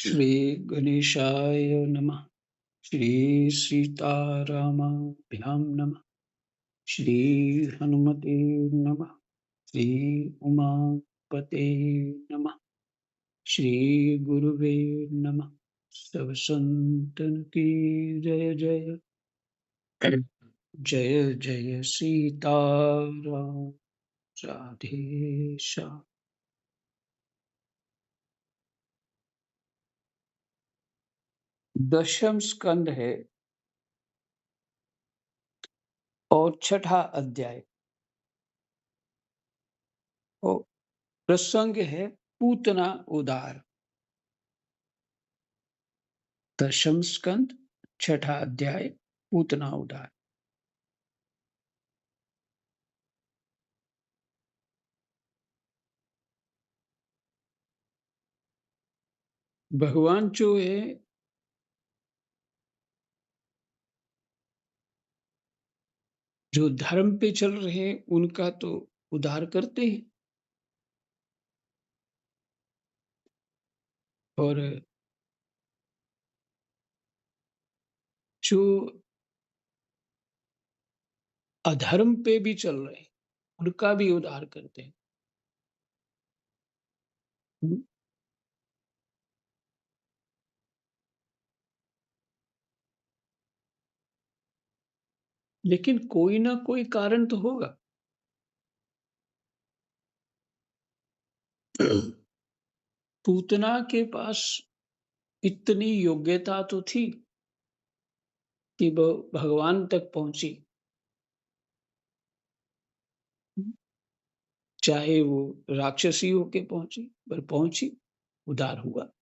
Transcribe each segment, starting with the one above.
श्री गणेशाय नमः। श्री सीतारामाभ्यां नमः। श्री हनुमते नमः। श्री उमापते नमः। श्री गुरुवे नमः। सब संतन की जय जय। जय जय सीताराम। राधे श्याम। दशम स्कंद है और छठा अध्याय और प्रसंग है पूतना उदार। दशम स्कंद छठा अध्याय पूतना उदार। भगवान जो है जो धर्म पे चल रहे हैं उनका तो उद्धार करते हैं, और जो अधर्म पे भी चल रहे हैं उनका भी उद्धार करते हैं। हम्म, लेकिन कोई ना कोई कारण तो होगा। पूतना के पास इतनी योग्यता तो थी कि वो भगवान तक पहुंची, चाहे वो राक्षसी होके पहुंची पर पहुंची, उद्धार हुआ।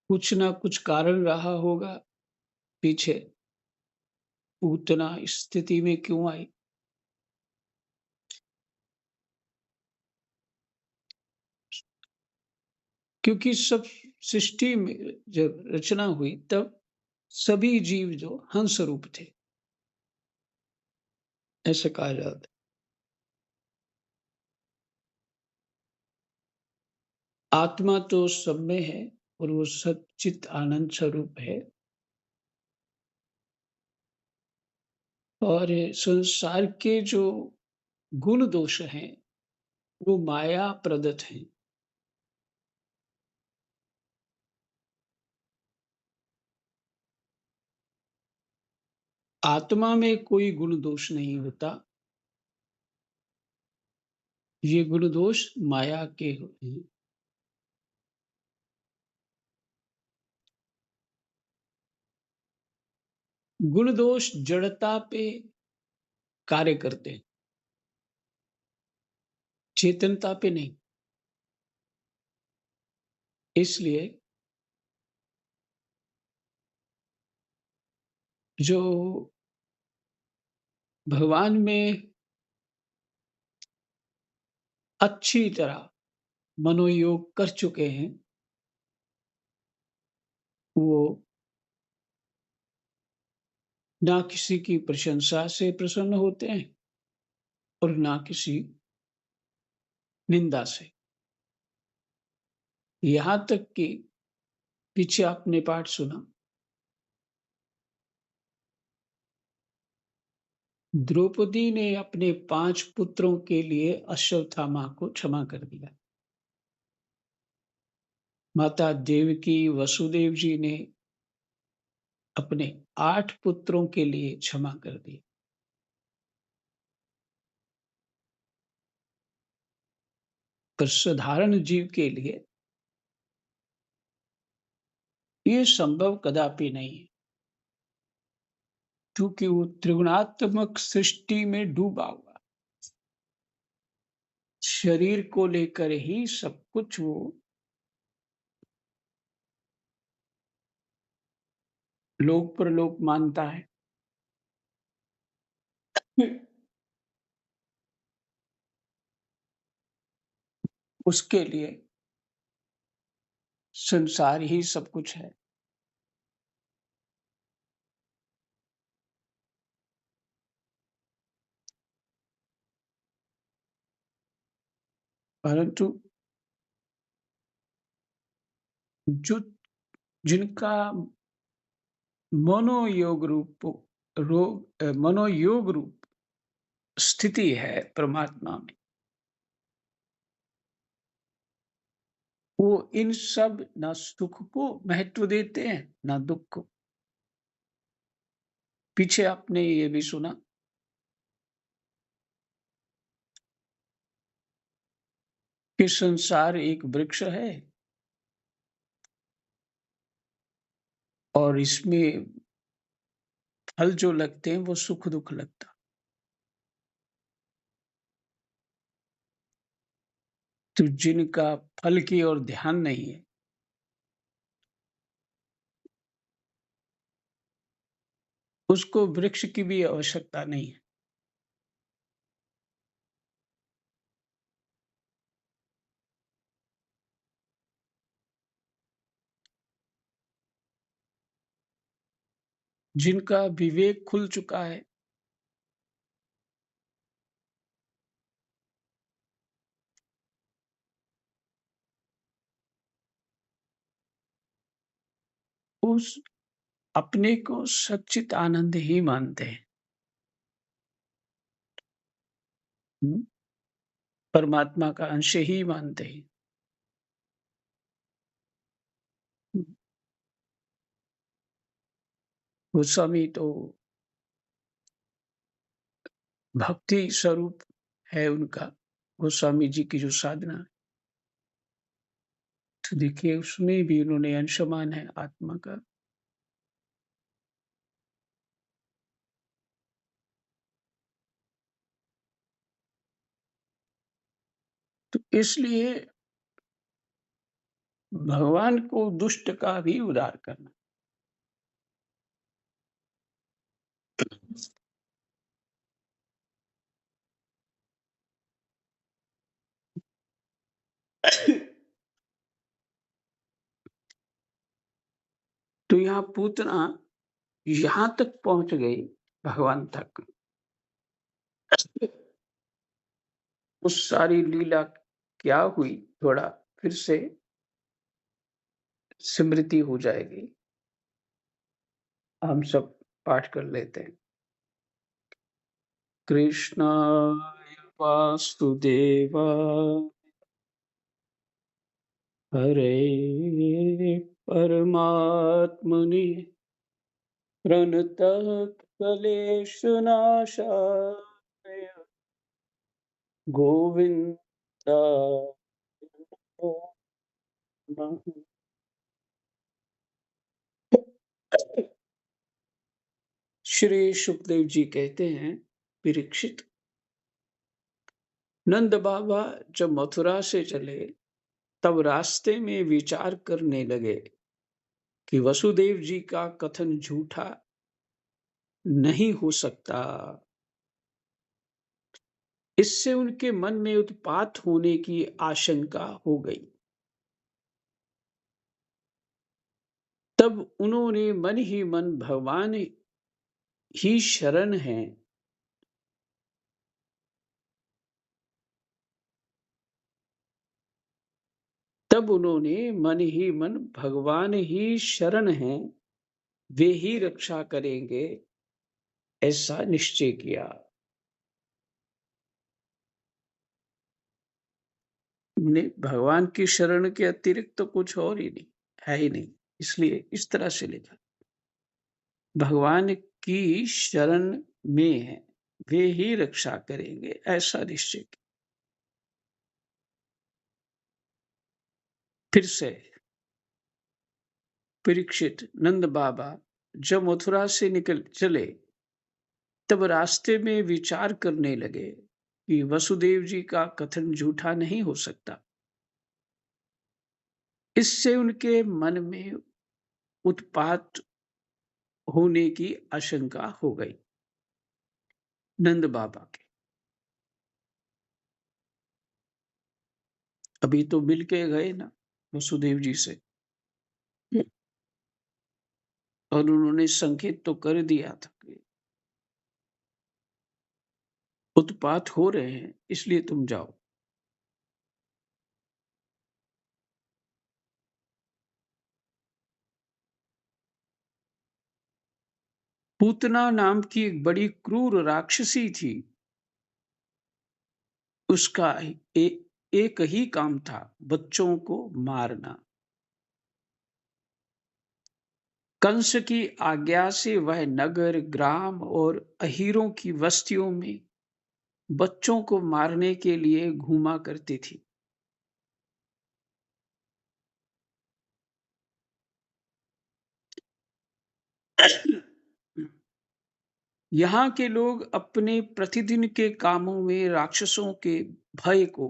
कुछ ना कुछ कारण रहा होगा पीछे, पूतना इस स्थिति में क्यों आई। क्योंकि सब सृष्टि में जब रचना हुई तब सभी जीव जो हंस रूप थे, ऐसे कहा जाता है। आत्मा तो सब में है और वो सच्चित आनंद स्वरूप है, और संसार के जो गुण दोष हैं वो माया प्रदत्त हैं। आत्मा में कोई गुण दोष नहीं होता, ये गुण दोष माया के हैं। गुण दोष जड़ता पे कार्य करते हैं, चेतनता पे नहीं। इसलिए जो भगवान में अच्छी तरह मनोयोग कर चुके हैं, वो ना किसी की प्रशंसा से प्रसन्न होते हैं और ना किसी निंदा से। यहाँ तक कि पीछे आपने पाठ सुना, द्रौपदी ने अपने 5 पुत्रों के लिए अश्वत्थामा को क्षमा कर दिया। माता देवकी वसुदेव जी ने अपने 8 पुत्रों के लिए क्षमा कर दिया। पर साधारण जीव के लिए ये संभव कदापि नहीं है, क्योंकि वो त्रिगुणात्मक सृष्टि में डूबा हुआ, शरीर को लेकर ही सब कुछ वो लोक परलोक मानता है। उसके लिए संसार ही सब कुछ है। परंतु जो जिनका मनोयोग रूप मनोयोग रूप स्थिति है परमात्मा में, वो इन सब ना सुख को महत्व देते हैं ना दुख को। पीछे आपने ये भी सुना कि संसार एक वृक्ष है और इसमें फल जो लगते हैं वो सुख दुख लगता। तो जिनका फल की ओर ध्यान नहीं है, उसको वृक्ष की भी आवश्यकता नहीं है। जिनका विवेक खुल चुका है, उस अपने को सच्चित आनंद ही मानते हैं। हुँ, परमात्मा का अंश ही मानते हैं। हुँ, गोस्वामी तो भक्ति स्वरूप है उनका, गोस्वामी जी की जो साधना, तो देखिए उसमें भी उन्होंने अंशमान है आत्मा का। तो इसलिए भगवान को दुष्ट का भी उद्धार करना। तो यहाँ पूतना यहाँ तक पहुँच गई भगवान तक। उस सारी लीला क्या हुई, थोड़ा फिर से स्मृति हो जाएगी। हम सब पाठ कर लेते हैं। कृष्णाय वासुदेवाय हरे परमात्मने प्रणतः क्लेशनाशाय गोविन्दाय नमः। श्री सुखदेव जी कहते हैं, परीक्षित, नंद बाबा जब मथुरा से चले तब रास्ते में विचार करने लगे कि वसुदेव जी का कथन झूठा नहीं हो सकता। इससे उनके मन में उत्पात होने की आशंका हो गई। तब उन्होंने मन ही मन भगवान ही शरण है, तब उन्होंने मन ही मन भगवान ही शरण है, वे ही रक्षा करेंगे, ऐसा निश्चय किया। उन्हें भगवान की शरण के अतिरिक्त तो कुछ और ही नहीं है, ही नहीं। इसलिए इस तरह से लिखा, भगवान की शरण में है, वे ही रक्षा करेंगे, ऐसा निश्चय किया। फिर से परीक्षित, नंद बाबा जब मथुरा से निकल चले तब रास्ते में विचार करने लगे कि वसुदेव जी का कथन झूठा नहीं हो सकता। इससे उनके मन में उत्पात होने की आशंका हो गई। नंद बाबा के अभी तो मिल के गए ना वसुदेव जी से, और उन्होंने संकेत तो कर दिया था कि उत्पात हो रहे हैं, इसलिए तुम जाओ। पूतना नाम की एक बड़ी क्रूर राक्षसी थी। उसका एक ही काम था, बच्चों को मारना। कंस की आज्ञा से वह नगर, ग्राम और अहीरों की बस्तियों में बच्चों को मारने के लिए घूमा करती थी। यहाँ के लोग अपने प्रतिदिन के कामों में राक्षसों के भय को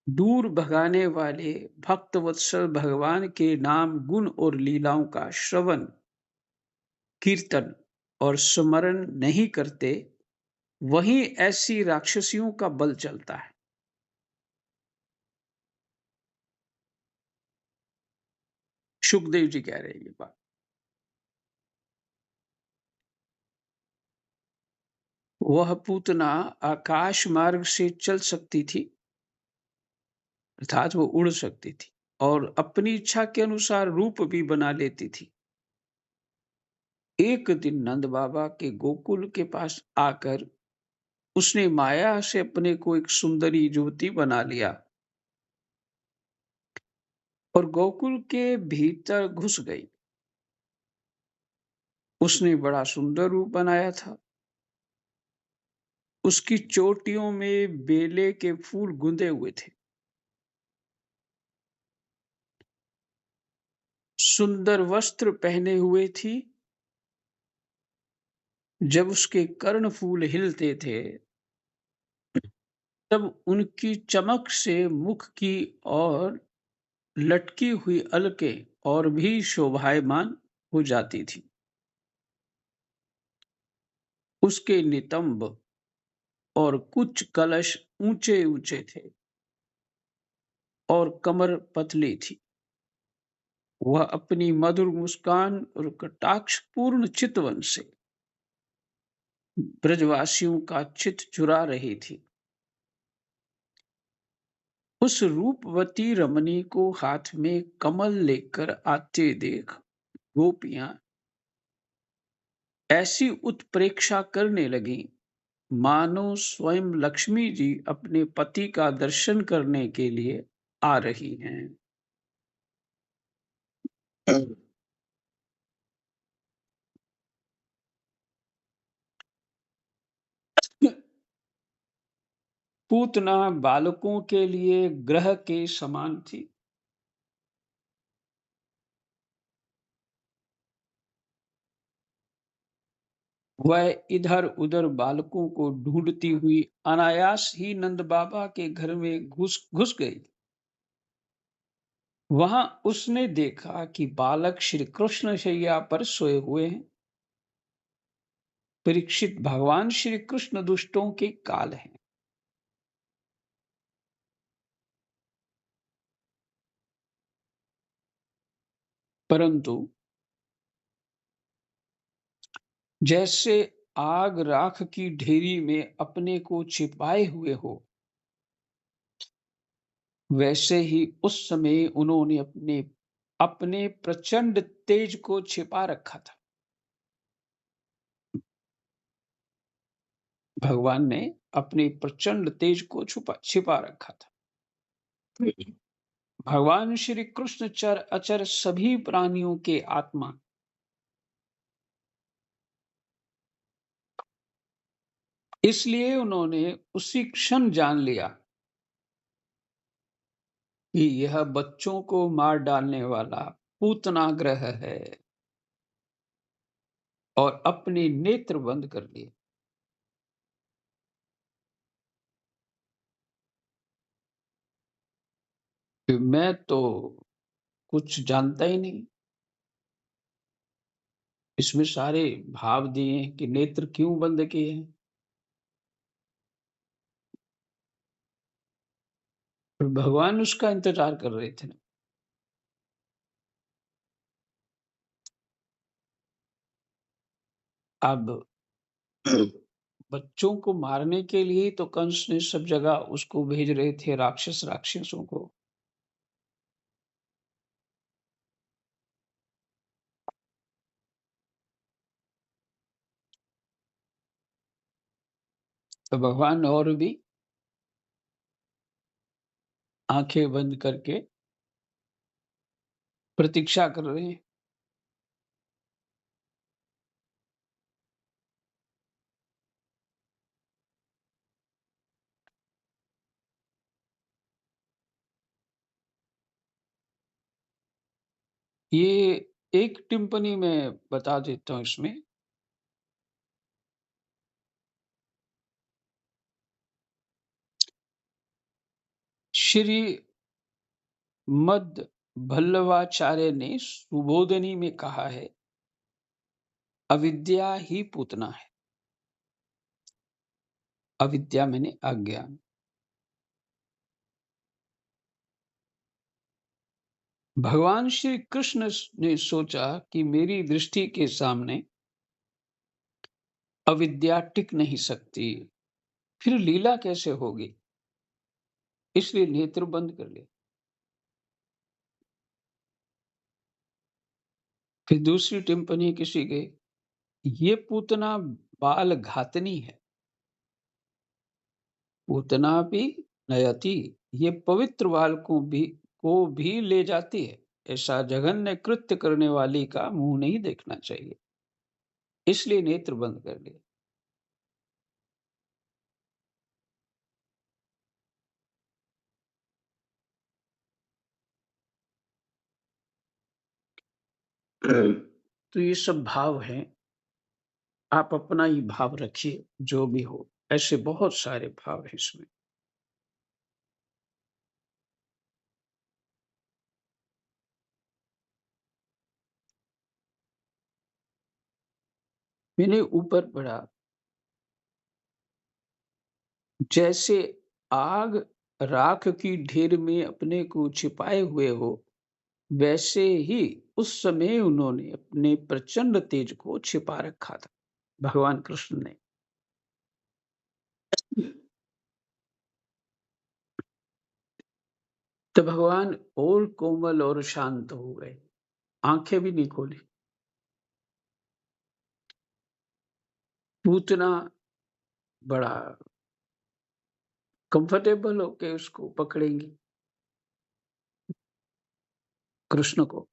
दूर भगाने वाले भक्तवत्सल भगवान के नाम, गुण और लीलाओं का श्रवण, कीर्तन और स्मरण नहीं करते, वहीं ऐसी राक्षसियों का बल चलता है। सुखदेव जी कह रहे हैं ये बात। वह पूतना आकाश मार्ग से चल सकती थी, अर्थात वो उड़ सकती थी और अपनी इच्छा के अनुसार रूप भी बना लेती थी। एक दिन नंद बाबा के गोकुल के पास आकर उसने माया से अपने को एक सुंदरी युवती बना लिया और गोकुल के भीतर घुस गई। उसने बड़ा सुंदर रूप बनाया था। उसकी चोटियों में बेले के फूल गुंदे हुए थे। सुंदर वस्त्र पहने हुए थी। जब उसके कर्णफूल हिलते थे, तब उनकी चमक से मुख की और लटकी हुई अलकें और भी शोभायमान हो जाती थी। उसके नितंब और कुछ कलश ऊंचे ऊंचे थे और कमर पतली थी। वह अपनी मधुर मुस्कान और कटाक्ष पूर्ण चितवन से ब्रजवासियों का चित चुरा रही थी। उस रूपवती रमणी को हाथ में कमल लेकर आते देख गोपियां ऐसी उत्प्रेक्षा करने लगी, मानो स्वयं लक्ष्मी जी अपने पति का दर्शन करने के लिए आ रही हैं। पूतना बालकों के लिए ग्रह के समान थी। वह इधर उधर बालकों को ढूंढती हुई अनायास ही नंद बाबा के घर में घुस घुस गई। वहां उसने देखा कि बालक श्री कृष्ण शैया पर सोए हुए हैं। परीक्षित, भगवान श्री कृष्ण दुष्टों के काल हैं। परंतु जैसे आग राख की ढेरी में अपने को छिपाए हुए हो, वैसे ही उस समय उन्होंने अपने अपने प्रचंड तेज को छिपा रखा था। भगवान ने अपने प्रचंड तेज को छुपा छिपा रखा था। भगवान श्री कृष्ण चर अचर सभी प्राणियों के आत्मा, इसलिए उन्होंने उसी क्षण जान लिया कि यह बच्चों को मार डालने वाला पूतना ग्रह है और अपने नेत्र बंद कर लिए। कि मैं तो कुछ जानता ही नहीं, इसमें सारे भाव दिए हैं कि नेत्र क्यों बंद किए हैं। और भगवान उसका इंतजार कर रहे थे ना। अब बच्चों को मारने के लिए तो कंस ने सब जगह उसको भेज रहे थे, राक्षसों को। तो भगवान और भी आंखें बंद करके प्रतीक्षा कर रहे हैं। ये एक टिप्पणी मैं बता देता हूँ इसमें। श्री मद भल्लवाचार्य ने सुबोधनी में कहा है, अविद्या ही पूतना है। अविद्या मैंने अज्ञान। भगवान श्री कृष्ण ने सोचा कि मेरी दृष्टि के सामने अविद्या टिक नहीं सकती, फिर लीला कैसे होगी, इसलिए नेत्र बंद कर लिए। फिर दूसरी टिप्पणी किसी के, ये पूतना बाल घातनी है, पूतना भी नयति, ये पवित्र बाल को भी ले जाती है। ऐसा जघन्य कृत्य करने वाली का मुंह नहीं देखना चाहिए, इसलिए नेत्र बंद कर लिए। तो ये सब भाव हैं, आप अपना ही भाव रखिए, जो भी हो। ऐसे बहुत सारे भाव हैं इसमें। मैंने ऊपर पढ़ा, जैसे आग राख की ढेर में अपने को छिपाए हुए हो, वैसे ही उस समय उन्होंने अपने प्रचंड तेज को छिपा रखा था, भगवान कृष्ण ने। तो भगवान और कोमल और शांत हो गए, आंखें भी नहीं खोली। पूतना बड़ा कंफर्टेबल होके उसको पकड़ेंगी, कृष्ण को।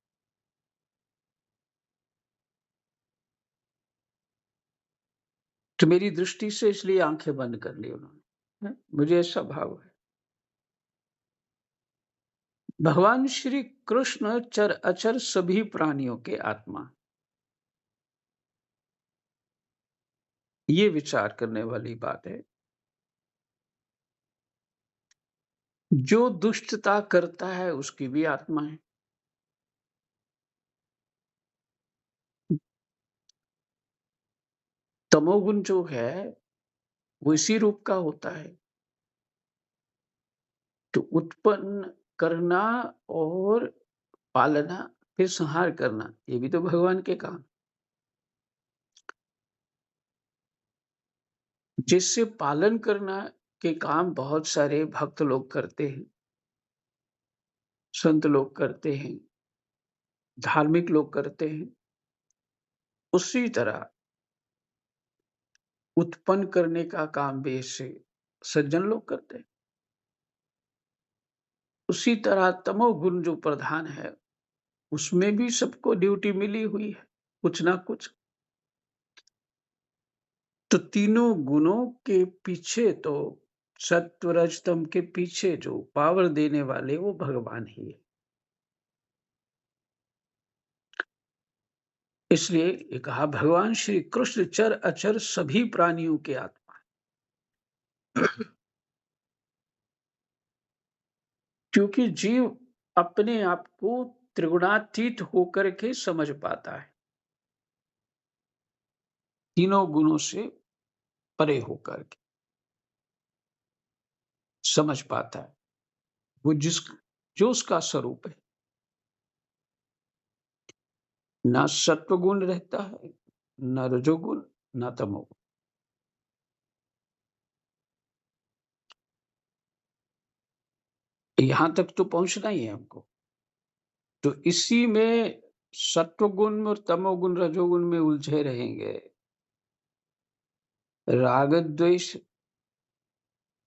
तो मेरी दृष्टि से इसलिए आंखें बंद कर ली उन्होंने। मुझे ऐसा भाव है। भगवान श्री कृष्ण चर अचर सभी प्राणियों के आत्मा, ये विचार करने वाली बात है। जो दुष्टता करता है उसकी भी आत्मा है। तमोगुण जो है वो इसी रूप का होता है। तो उत्पन्न करना और पालना, फिर संहार करना, ये भी तो भगवान के काम। जिससे पालन करना के काम बहुत सारे भक्त लोग करते हैं, संत लोग करते हैं, धार्मिक लोग करते हैं। उसी तरह उत्पन्न करने का काम भी ऐसे सज्जन लोग करते हैं। उसी तरह तमोगुण जो प्रधान है, उसमें भी सबको ड्यूटी मिली हुई है, कुछ ना कुछ। तो तीनों गुणों के पीछे तो सत्व रज तम के पीछे जो पावर देने वाले वो भगवान ही है। इसलिए ये कहा, भगवान श्री कृष्ण चर अचर सभी प्राणियों के आत्मा। क्योंकि जीव अपने आप को त्रिगुणातीत होकर के समझ पाता है, तीनों गुणों से परे होकर के समझ पाता है। वो जो उसका स्वरूप है, ना सत्वगुण रहता है, ना रजोगुण, ना तमोगुण। यहां तक तो पहुंचना ही है हमको। तो इसी में सत्वगुण और तमोगुण रजोगुण में उलझे रहेंगे, राग द्वेष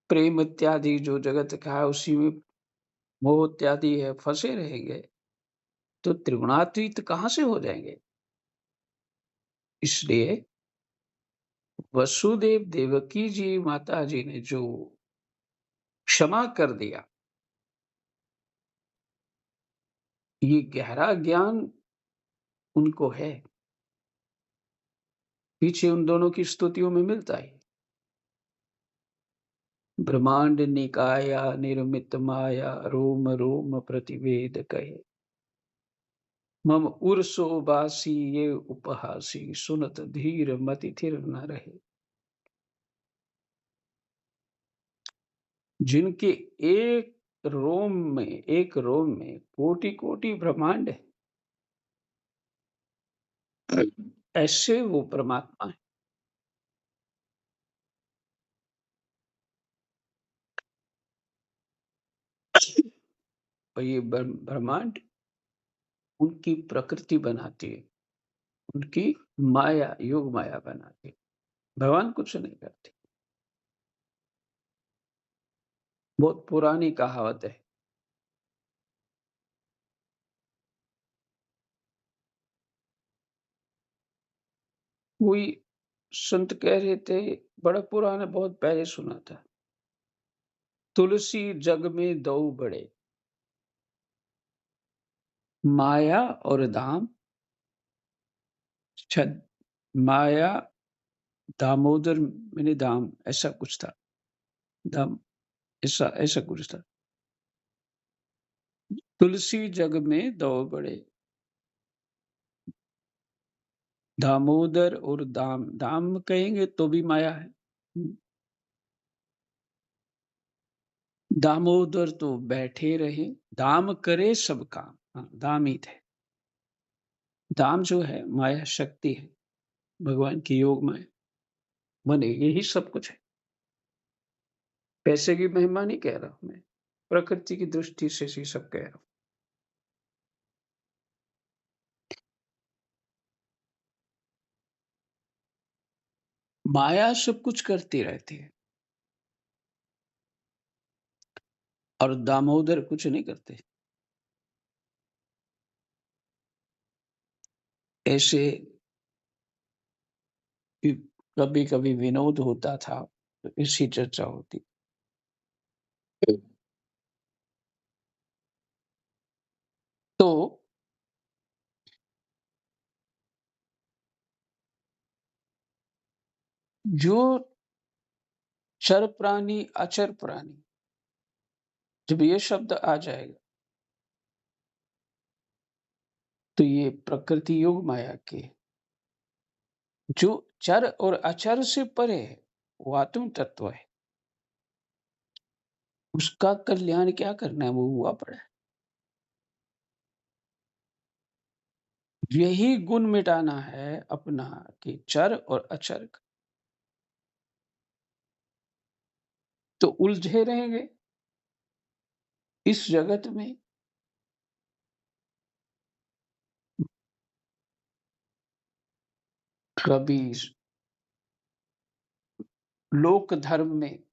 प्रेम इत्यादि जो जगत का है उसी में मोह इत्यादि है, फँसे रहेंगे, तो त्रिगुणातीत कहाँ से हो जाएँगे? इसलिए वसुदेव देवकी जी माता जी ने जो क्षमा कर दिया, ये गहरा ज्ञान उनको है। पीछे उन दोनों की स्तुतियों में मिलता है। ब्रह्मांड निकाया निर्मित माया रोम रोम प्रतिवेद कहे। मम उर्सो बासी ये उपहासी सुनत धीर मति थिर न रहे। जिनके एक रोम में कोटि-कोटि ब्रह्मांड है, ऐसे वो परमात्मा है। और ये ब्रह्मांड उनकी प्रकृति बनाती है, उनकी माया, योग माया बनाती है। भगवान कुछ नहीं करते। बहुत पुरानी कहावत है। कोई संत कह रहे थे, बड़ा पुराना, बहुत पहले सुना था। तुलसी जग में दो बड़े, माया और धाम। छद माया दामोदर मैंने धाम ऐसा कुछ था। धाम ऐसा ऐसा कुछ था। तुलसी जग में दो बड़े, दामोदर और दाम। दाम कहेंगे तो भी माया है। दामोदर तो बैठे रहे, दाम करे सब काम। हाँ, दाम ही थे। दाम जो है माया शक्ति है, भगवान की योग माया बने, यही सब कुछ है। पैसे की महिमा नहीं कह रहा हूं मैं, प्रकृति की दृष्टि से ही सब कह रहा हूं। माया सब कुछ करती रहती है और दामोदर कुछ नहीं करते। ऐसे कभी कभी विनोद होता था तो इसी चर्चा होती। तो जो चर प्राणी अचर प्राणी, जब ये शब्द आ जाएगा तो ये प्रकृति योग माया के जो चर और अचर से परे है, वो आत्म तत्व है। उसका कल्याण क्या करना है, वो हुआ पड़ा है। यही गुण मिटाना है अपना, कि चर और अचर का। तो उलझे रहेंगे इस जगत में। कभी लोक धर्म में,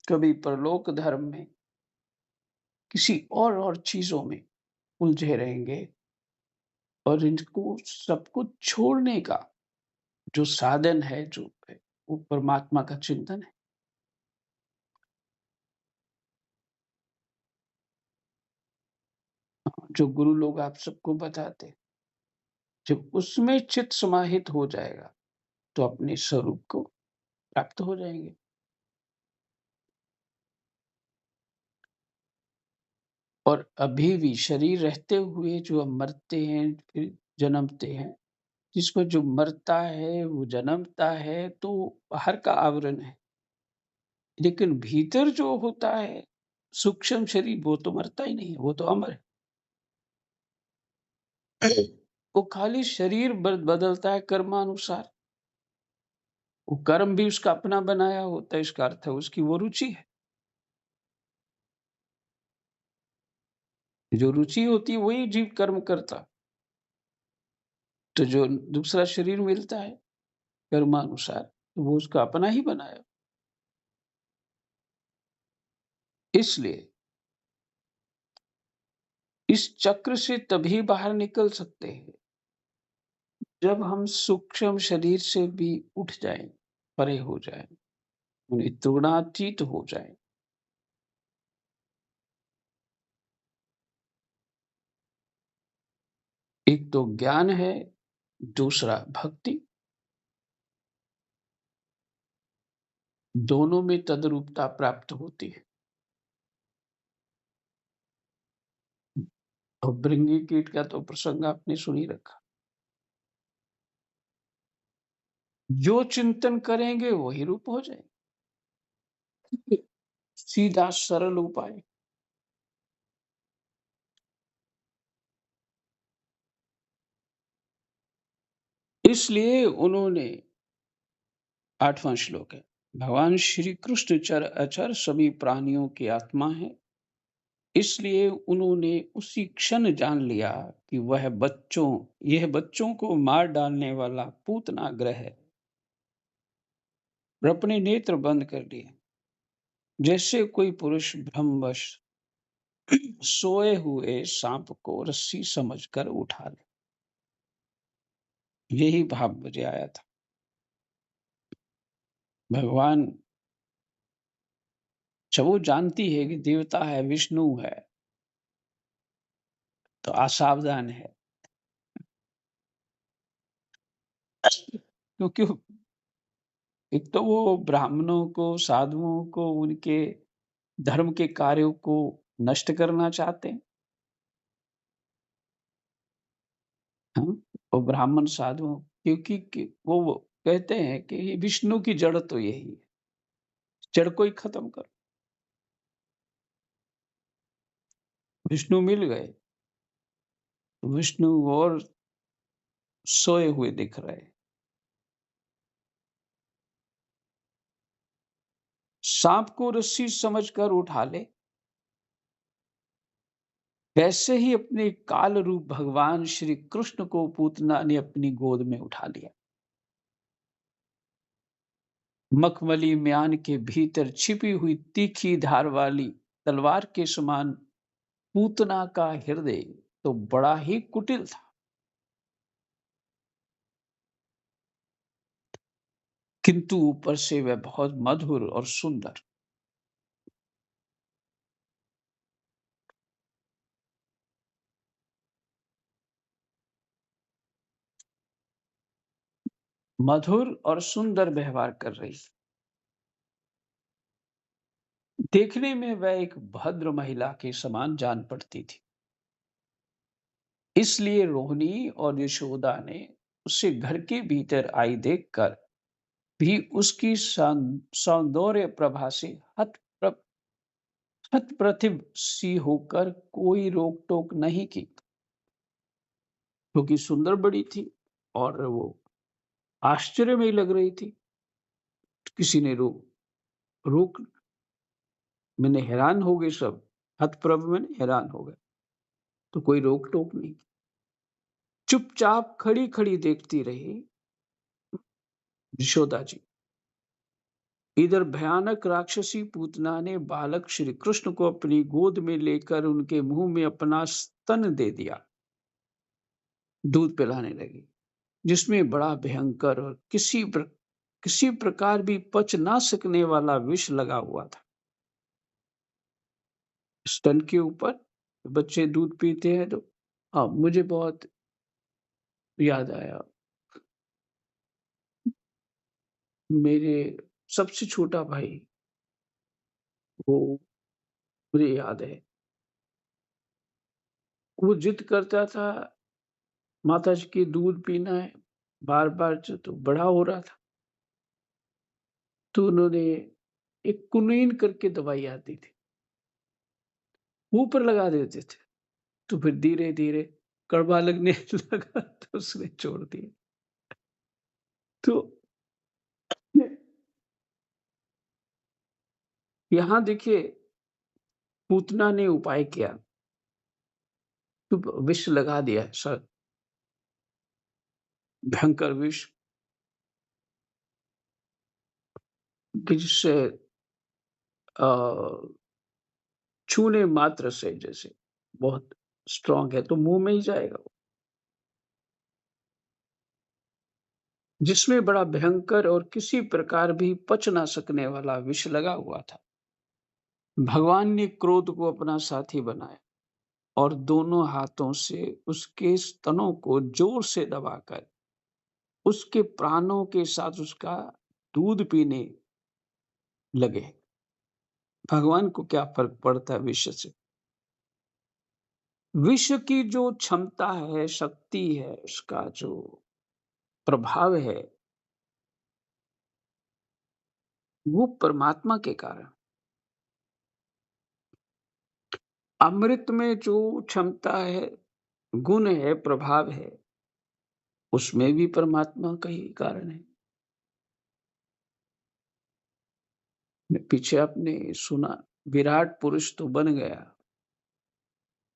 कभी परलोक धर्म में, किसी और चीजों में उलझे रहेंगे। और इनको सब कुछ छोड़ने का जो साधन है, जो है, वो परमात्मा का चिंतन है। जो गुरु लोग आप सबको बताते, जब उसमें चित्त समाहित हो जाएगा तो अपने स्वरूप को प्राप्त हो जाएंगे। और अभी भी शरीर रहते हुए जो हम मरते हैं फिर जन्मते हैं, जिसको जो मरता है वो जन्मता है, तो बाहर का आवरण है। लेकिन भीतर जो होता है सूक्ष्म शरीर, वो तो मरता ही नहीं है, वो तो अमर है। वो खाली शरीर बदलता है कर्मानुसार। वो कर्म भी उसका अपना बनाया होता है, इसका अर्थ है उसकी वो रुचि है। जो रुचि होती है वही जीव कर्म करता। तो जो दूसरा शरीर मिलता है कर्मानुसार, तो वो उसका अपना ही बनाया। इसलिए इस चक्र से तभी बाहर निकल सकते हैं जब हम सूक्ष्म शरीर से भी उठ जाएं, परे हो जाएं, उन्हें तृणातीत हो जाएं। एक तो ज्ञान है, दूसरा भक्ति। दोनों में तद्रूपता प्राप्त होती है। और भृंगी कीट का तो प्रसंग आपने सुन ही रखा। जो चिंतन करेंगे वही रूप हो जाएंगे। सीधा सरल उपाय। इसलिए उन्होंने 8वां श्लोक है, भगवान श्री कृष्ण चर अचर सभी प्राणियों की आत्मा है। इसलिए उन्होंने उसी क्षण जान लिया कि यह बच्चों को मार डालने वाला पूतना ग्रह है, और अपने नेत्र बंद कर लिए, जैसे कोई पुरुष भ्रमवश सोए हुए सांप को रस्सी समझकर उठा ले। यही भाव मुझे आया था। भगवान जब वो जानती है कि देवता है, विष्णु है, तो असावधान है, क्योंकि एक तो वो ब्राह्मणों को, साधुओं को, उनके धर्म के कार्यों को नष्ट करना चाहते हैं। हाँ? और ब्राह्मण साधुओं, क्योंकि वो कहते हैं कि ये विष्णु की जड़ तो यही है, जड़ को ही खत्म करो। विष्णु मिल गए, विष्णु और सोए हुए दिख रहे। सांप को रस्सी समझकर उठा ले, वैसे ही अपने काल रूप भगवान श्री कृष्ण को पूतना ने अपनी गोद में उठा लिया। मखमली म्यान के भीतर छिपी हुई तीखी धार वाली तलवार के समान पूतना का हृदय तो बड़ा ही कुटिल था, किंतु ऊपर से वह बहुत मधुर और सुंदर। मधुर और सुंदर व्यवहार कर रही। देखने में वह एक भद्र महिला के समान जान पड़ती थी। इसलिए रोहिणी और यशोदा ने उसे घर के भीतर आई देखकर भी उसकी सौंदर्य प्रभा से हतप्रतिभ सी होकर कोई रोक टोक नहीं की, क्योंकि सुंदर बड़ी थी और वो आश्चर्य में लग रही थी। किसी ने रोक मैंने हैरान हो गए सब, हतप्रभ मैंने हैरान हो गए, तो कोई रोक टोक नहीं। चुपचाप खड़ी खड़ी देखती रही यशोदा जी। इधर भयानक राक्षसी पूतना ने बालक श्री कृष्ण को अपनी गोद में लेकर उनके मुंह में अपना स्तन दे दिया, दूध पिलाने लगी, जिसमें बड़ा भयंकर और किसी प्रकार भी पच ना सकने वाला विष लगा हुआ था। स्तन के ऊपर बच्चे दूध पीते हैं तो हाँ, मुझे बहुत याद आया। मेरे सबसे छोटा भाई, वो मुझे याद है, वो जिद करता था माता जी की दूध पीना है, बार बार जो तो बड़ा हो रहा था, तो उन्होंने एक कुनीन करके दवाई आती थी, मुंह पर लगा देते थे, तो फिर धीरे धीरे कड़वा लगने लगा तो उसने छोड़ दिया। तो यहाँ देखिए, पूतना ने उपाय किया, तो विष लगा दिया, सर भयंकर विष, कि जिससे छूने मात्र से जैसे बहुत स्ट्रांग है तो मुंह में ही जाएगा वो। जिसमें बड़ा भयंकर और किसी प्रकार भी पच ना सकने वाला विष लगा हुआ था। भगवान ने क्रोध को अपना साथी बनाया और दोनों हाथों से उसके स्तनों को जोर से दबाकर उसके प्राणों के साथ उसका दूध पीने लगे। भगवान को क्या फर्क पड़ता है विष से? विष की जो क्षमता है, शक्ति है, उसका जो प्रभाव है, वो परमात्मा के कारण। अमृत में जो क्षमता है, गुण है, प्रभाव है, उसमें भी परमात्मा का ही कारण है। पीछे आपने सुना, विराट पुरुष तो बन गया,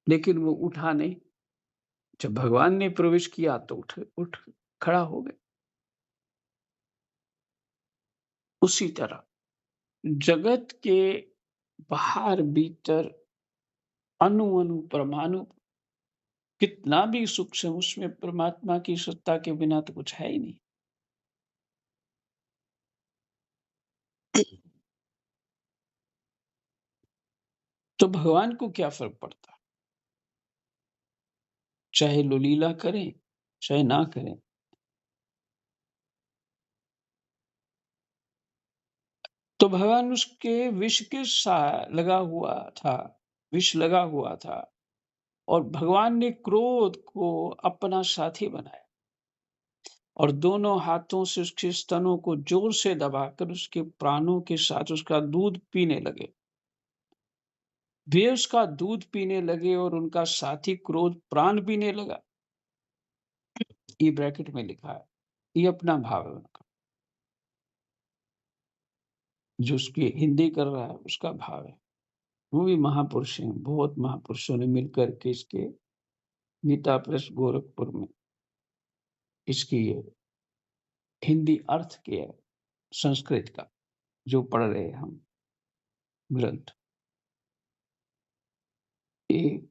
लेकिन वो उठा नहीं। जब भगवान ने प्रवेश किया तो उठ उठ खड़ा हो गए। उसी तरह जगत के बाहर भीतर अणु अणु परमाणु कितना भी सूक्ष्म, उसमें परमात्मा की सत्ता के बिना तो कुछ है ही नहीं। तो भगवान को क्या फर्क पड़ता, चाहे लोलीला करें चाहे ना करें। तो भगवान उसके विष के लगा हुआ था, विष लगा हुआ था, और भगवान ने क्रोध को अपना साथी बनाया और दोनों हाथों से उसके स्तनों को जोर से दबाकर उसके प्राणों के साथ उसका दूध पीने लगे। वे उसका दूध पीने लगे और उनका साथी क्रोध प्राण पीने लगा। ये ब्रैकेट में लिखा है, ये अपना भाव है उनका, जो उसकी हिंदी कर रहा है उसका भाव है। वो भी महापुरुष हैं, बहुत महापुरुषों ने मिलकर के इसके गीता प्रेस गोरखपुर में इसकी ये हिंदी अर्थ किया है, संस्कृत का, जो पढ़ रहे हैं हम ग्रंथ। ये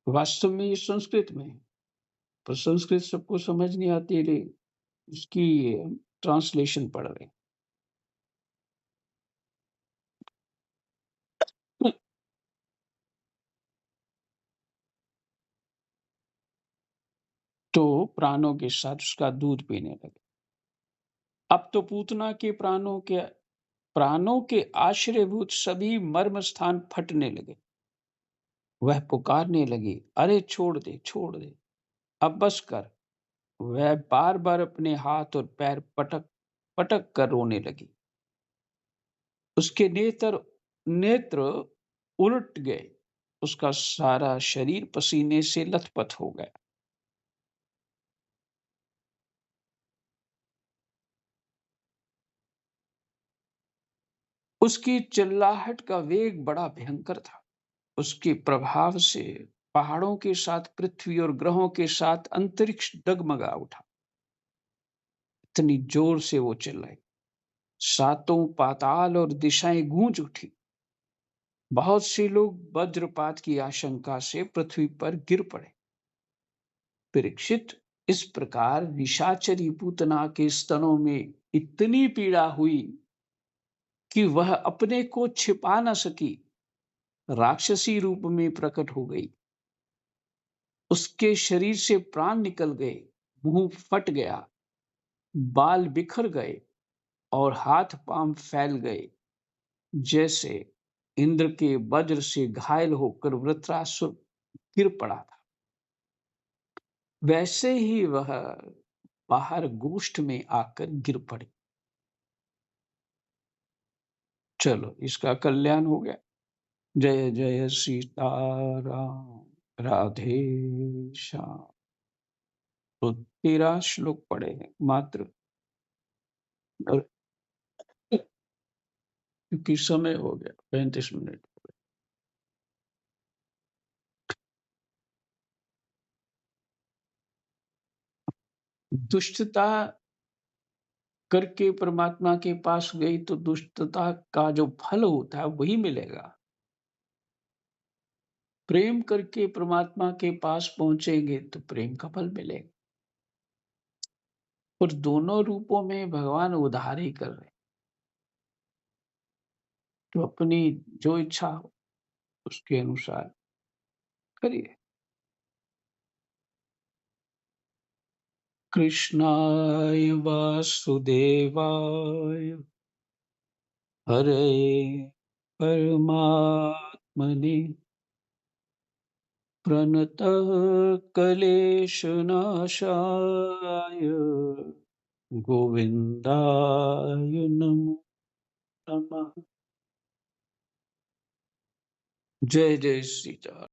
वास्तव में ये संस्कृत में है, पर संस्कृत सबको समझ नहीं आती, लेकिन इसकी ट्रांसलेशन पढ़ रहे हैं। तो प्राणों के साथ उसका दूध पीने लगे। अब तो पूतना के प्राणों के आश्रयभूत सभी मर्म स्थान फटने लगे। वह पुकारने लगी, अरे छोड़ दे, छोड़ दे, अब बस कर। वह बार बार अपने हाथ और पैर पटक पटक कर रोने लगी। उसके नेत्र नेत्र उलट गए, उसका सारा शरीर पसीने से लथपथ हो गया। उसकी चिल्लाहट का वेग बड़ा भयंकर था। उसके प्रभाव से पहाड़ों के साथ पृथ्वी और ग्रहों के साथ अंतरिक्ष डगमगा उठा। इतनी जोर से वो चिल्लाई, सातों पाताल और दिशाएं गूंज उठी। बहुत से लोग वज्रपात की आशंका से पृथ्वी पर गिर पड़े। परीक्षित, इस प्रकार निशाचरी पूतना के स्तनों में इतनी पीड़ा हुई कि वह अपने को छिपा न सकी, राक्षसी रूप में प्रकट हो गई। उसके शरीर से प्राण निकल गए, मुंह फट गया, बाल बिखर गए और हाथ पांव फैल गए, जैसे इंद्र के वज्र से घायल होकर वृत्रासुर गिर पड़ा था, वैसे ही वह बाहर गोष्ठ में आकर गिर पड़ी। चलो, इसका कल्याण हो गया। जय जय सीताराम, राधे श्याम। तो 13 श्लोक पढ़े हैं मात्र, और क्योंकि समय हो गया 35 मिनट। दुष्टता करके परमात्मा के पास गई तो दुष्टता का जो फल होता है वही मिलेगा। प्रेम करके परमात्मा के पास पहुँचेंगे तो प्रेम का फल मिलेगा। और दोनों रूपों में भगवान उधार ही कर रहे हैं। तो अपनी जो इच्छा हो उसके अनुसार करिए। कृष्णाय वासुदेवाय हरे परमात्मने प्रणतः क्लेशनाशाय गोविन्दाय नमो नमः। जय जय श्री राम।